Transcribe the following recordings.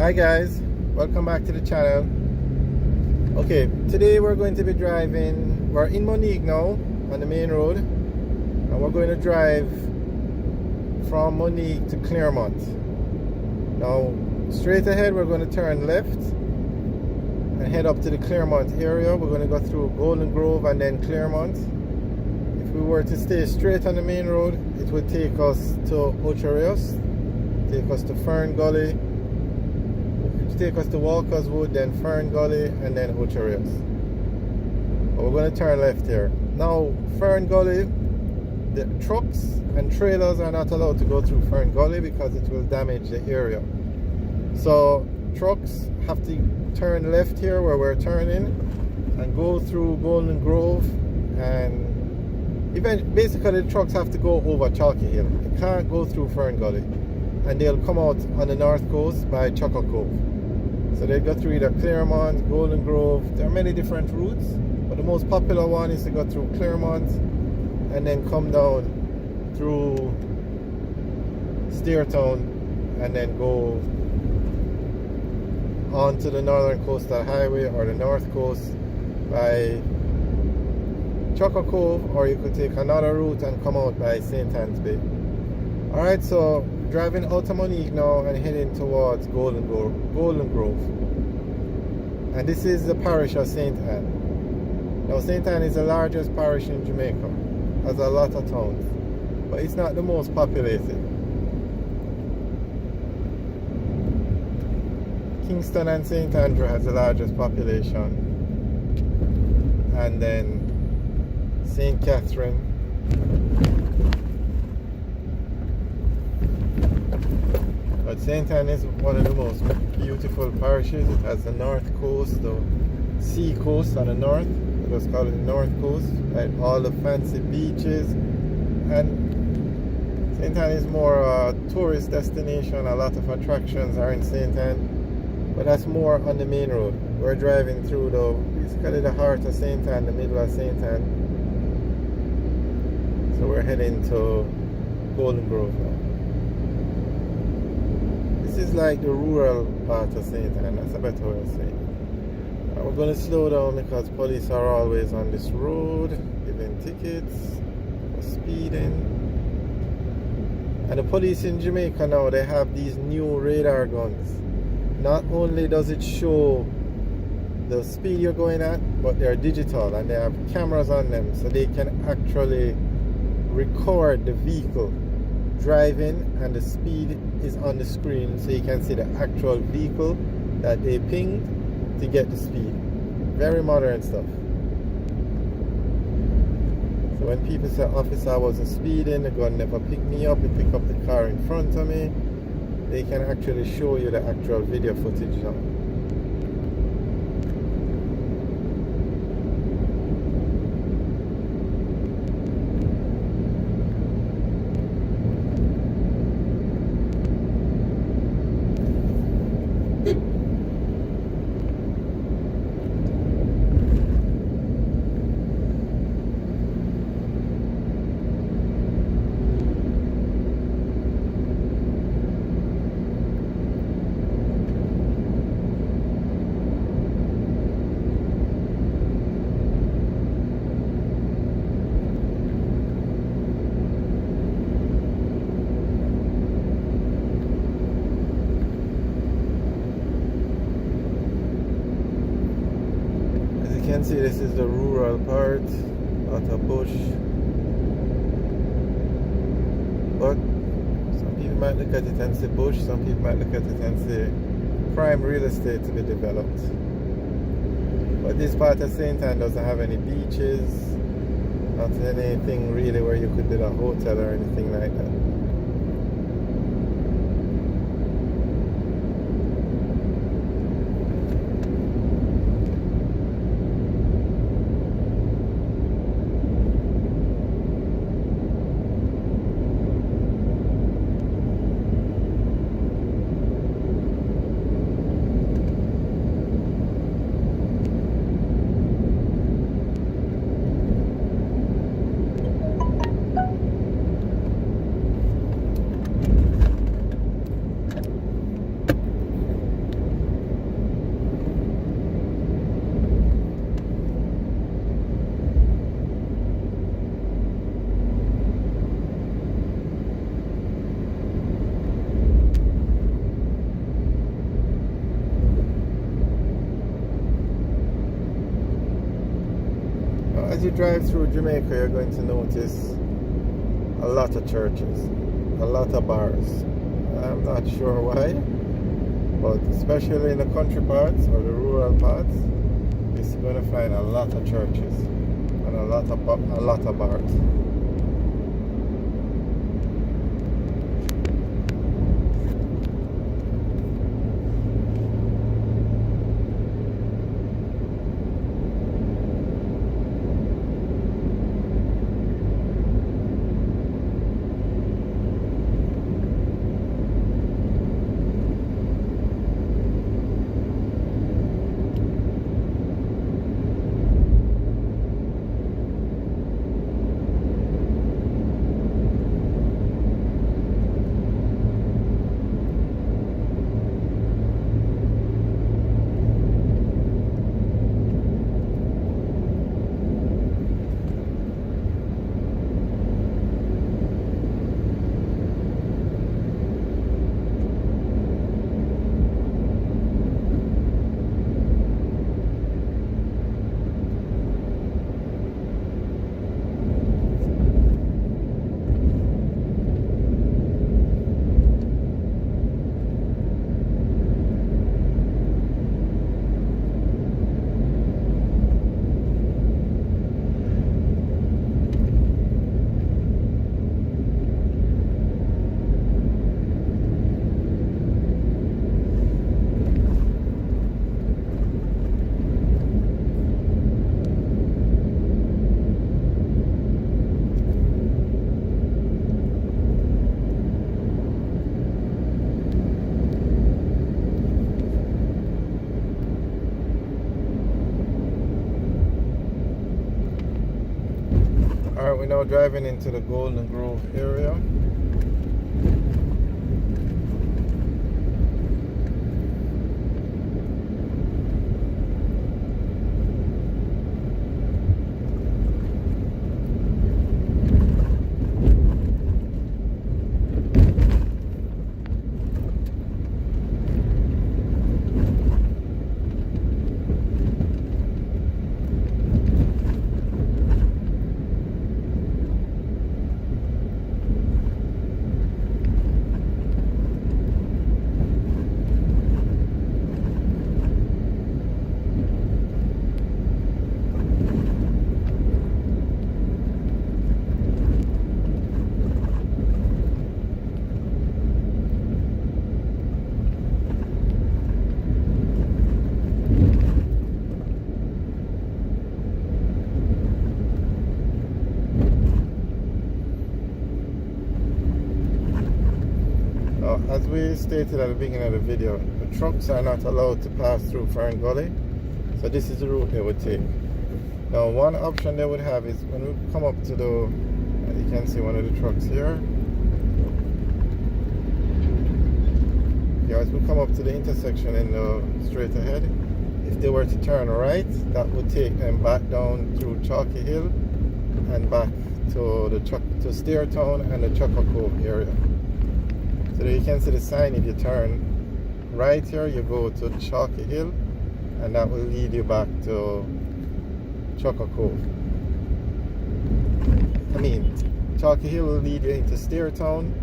Hi guys, welcome back to the channel. Okay, today we're going to be driving, we're in Monique now on the main road, and we're going to drive from Monique to Claremont. Now straight ahead we're going to turn left and head up to the Claremont area. We're going to go through Golden Grove and then Claremont. If we were to stay straight on the main road, it would take us to Ochareos, take us to Fern Gully, take us to Walker's Wood, then Fern Gully, and then Ochareos. But we're going to turn left here. Now, Fern Gully, the trucks and trailers are not allowed to go through Fern Gully because it will damage the area. So, trucks have to turn left here where we're turning and go through Golden Grove, and basically the trucks have to go over Chalky Hill. They can't go through Fern Gully, and they'll come out on the north coast by Chuckle Cove. So they go through either Claremont, Golden Grove. There are many different routes, but the most popular one is to go through Claremont and then come down through Steertown and then go onto the Northern Coastal Highway or the North Coast by Chuckle Cove, or you could take another route and come out by St Ann's Bay. Alright, so driving out of Monique now and heading towards Golden Grove. And this is the parish of St Ann. Now St Ann is the largest parish in Jamaica. Has a lot of towns, but it's not the most populated. Kingston and St Andrew has the largest population. And then St Catherine. But St Ann is one of the most beautiful parishes. It has the north coast, the sea coast on the north. It was called the North Coast, right? All the fancy beaches. And St Ann is more a tourist destination. A lot of attractions are in St Ann, but that's more on the main road. We're driving through basically the heart of St Ann, the middle of St Ann. So we're heading to Golden Grove now. This is like the rural part of St Ann. That's a better way of saying it. We're going to slow down because police are always on this road giving tickets for speeding. And the police in Jamaica now, they have these new radar guns. Not only does it show the speed you're going at, but they're digital and they have cameras on them, so they can actually record the vehicle driving, and the speed is on the screen, so you can see the actual vehicle that they pinged to get the speed. Very modern stuff. So when people say, officer, I wasn't speeding, the gun never picked me up, it picked up the car in front of me, they can actually show you the actual video footage now. You can see this is the rural part, lot of bush, but some people might look at it and say bush, some people might look at it and say prime real estate to be developed. But this part of St Ann doesn't have any beaches, not anything really where you could build a hotel or anything like that. as you drive through Jamaica, you're going to notice a lot of churches, a lot of bars. I'm not sure why, but especially in the country parts or the rural parts, you're going to find a lot of churches and a lot of bars. Alright, we're now driving into the Golden Grove area. As we stated at the beginning of the video, the trucks are not allowed to pass through Fern Gully, so this is the route they would take. Now, one option they would have is when we come up to the, you can see one of the trucks here. Yeah, as we come up to the intersection in the straight ahead, if they were to turn right, that would take them back down through Chalky Hill and back to to Steertown and the Chucker Cove area. So there you can see the sign. If you turn right here, you go to Chalky Hill, and that will lead you back to Chucker Cove. Chalky Hill will lead you into Steertown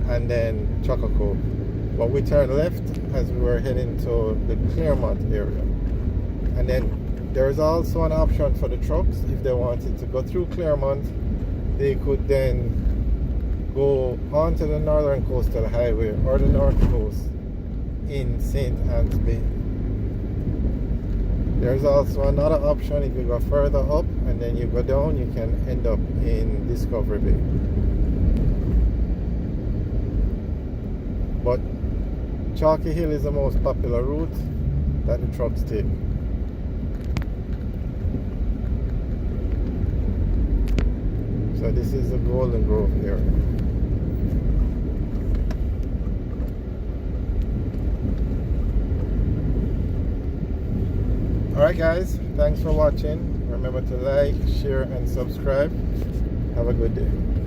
and then Chucker Cove. But we turn left as we were heading to the Claremont area. And then there's also an option for the trucks. If they wanted to go through Claremont, they could then go onto the northern coastal highway or the north coast in St Ann Jamaica. There's also another option. If you go further up and then you go down, you can end up in Discovery Bay. But Chalky Hill is the most popular route that the trucks take. So this is the Golden Grove area. Alright guys, thanks for watching. Remember to like, share and subscribe. Have a good day.